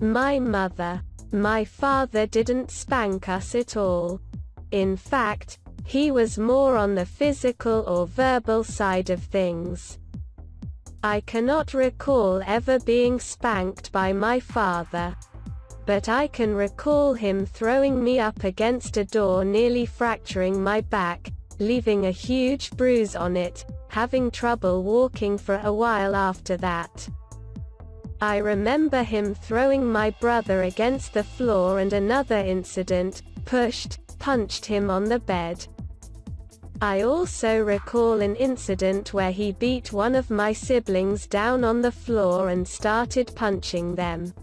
My mother. My father didn't spank us at all. In fact, he was more on the physical or verbal side of things. I cannot recall ever being spanked by my father. But I can recall him throwing me up against a door, nearly fracturing my back, leaving a huge bruise on it, having trouble walking for a while after that. I remember him throwing my brother against the floor, and another incident, punched him on the bed. I also recall an incident where he beat one of my siblings down on the floor and started punching them.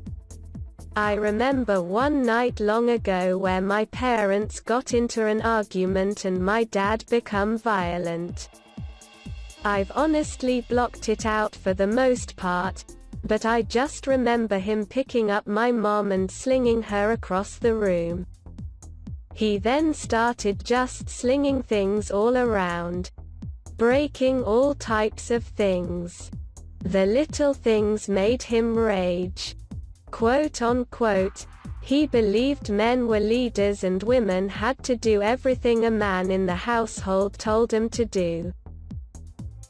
I remember one night long ago where my parents got into an argument and my dad became violent. I've honestly blocked it out for the most part, but I just remember him picking up my mom and slinging her across the room. He then started just slinging things all around, breaking all types of things. The little things made him rage. Quote unquote, he believed men were leaders and women had to do everything a man in the household told them to do.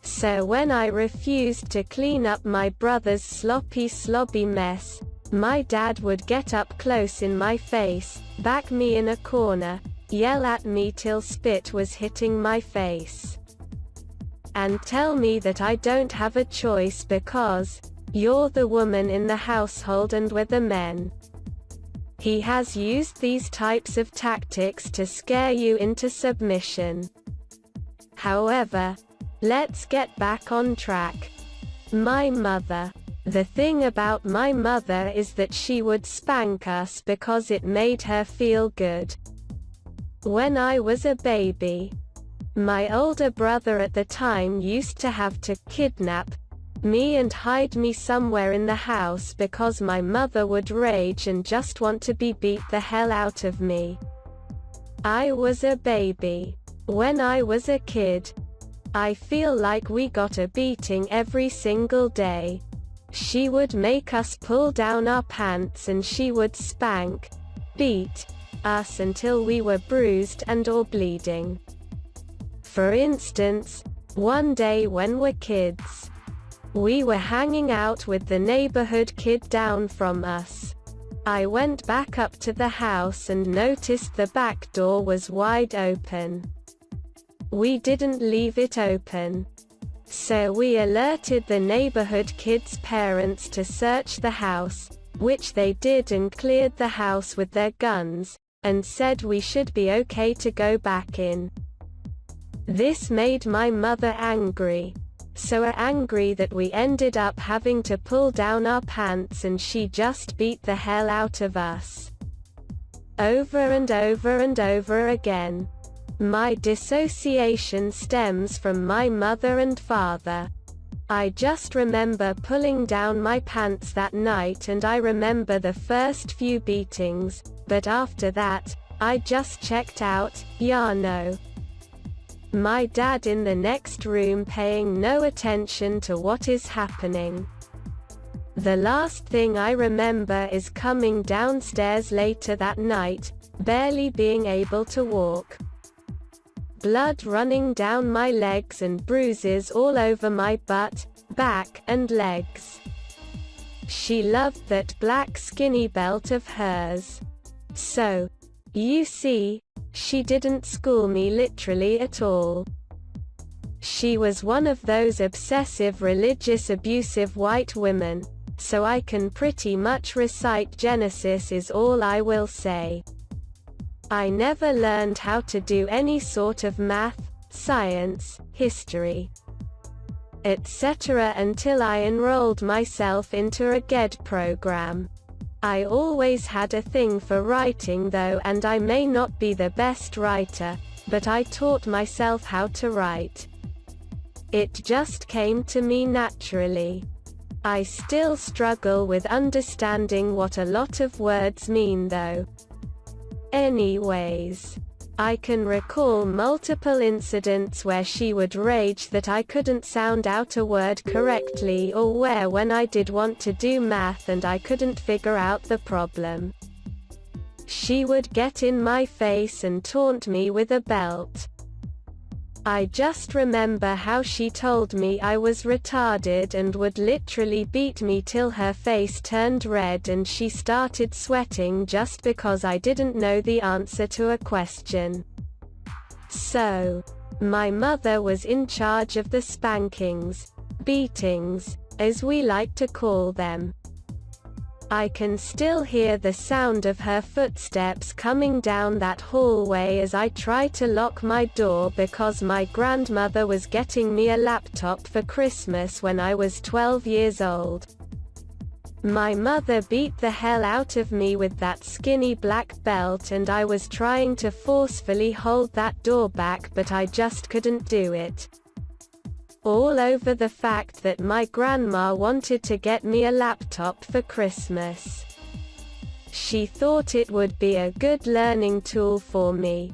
So when I refused to clean up my brother's slobby mess, my dad would get up close in my face, back me in a corner, yell at me till spit was hitting my face, and tell me that I don't have a choice because you're the woman in the household and we're the men. He has used these types of tactics to scare you into submission. However, let's get back on track. My mother. The thing about my mother is that she would spank us because it made her feel good. When I was a baby, my older brother at the time used to have to kidnap me and hide me somewhere in the house because my mother would rage and just want to be beat the hell out of me. I was a baby. When I was a kid, I feel like we got a beating every single day. She would make us pull down our pants and she would spank, beat us until we were bruised and or bleeding. For instance, one day when we're kids, we were hanging out with the neighborhood kid down from us. I went back up to the house and noticed the back door was wide open. We didn't leave it open. So we alerted the neighborhood kid's parents to search the house, which they did and cleared the house with their guns, and said we should be okay to go back in. This made my mother angry. So angry that we ended up having to pull down our pants and she just beat the hell out of us. Over and over and over again. My dissociation stems from my mother and father. I just remember pulling down my pants that night and I remember the first few beatings, but after that, I just checked out, no. My dad in the next room paying no attention to what is happening. The last thing I remember is coming downstairs later that night, barely being able to walk. Blood running down my legs and bruises all over my butt, back, and legs. She loved that black skinny belt of hers. So, you see, she didn't school me literally at all. She was one of those obsessive religious abusive white women, so I can pretty much recite Genesis is all I will say. I never learned how to do any sort of math, science, history, etc. until I enrolled myself into a GED program. I always had a thing for writing though, and I may not be the best writer, but I taught myself how to write. It just came to me naturally. I still struggle with understanding what a lot of words mean though. Anyways, I can recall multiple incidents where she would rage that I couldn't sound out a word correctly, or where when I did want to do math and I couldn't figure out the problem, she would get in my face and taunt me with a belt. I just remember how she told me I was retarded and would literally beat me till her face turned red and she started sweating just because I didn't know the answer to a question. So, my mother was in charge of the spankings, beatings, as we like to call them. I can still hear the sound of her footsteps coming down that hallway as I try to lock my door because my grandmother was getting me a laptop for Christmas when I was 12 years old. My mother beat the hell out of me with that skinny black belt and I was trying to forcefully hold that door back, but I just couldn't do it. All over the fact that my grandma wanted to get me a laptop for Christmas. She thought it would be a good learning tool for me.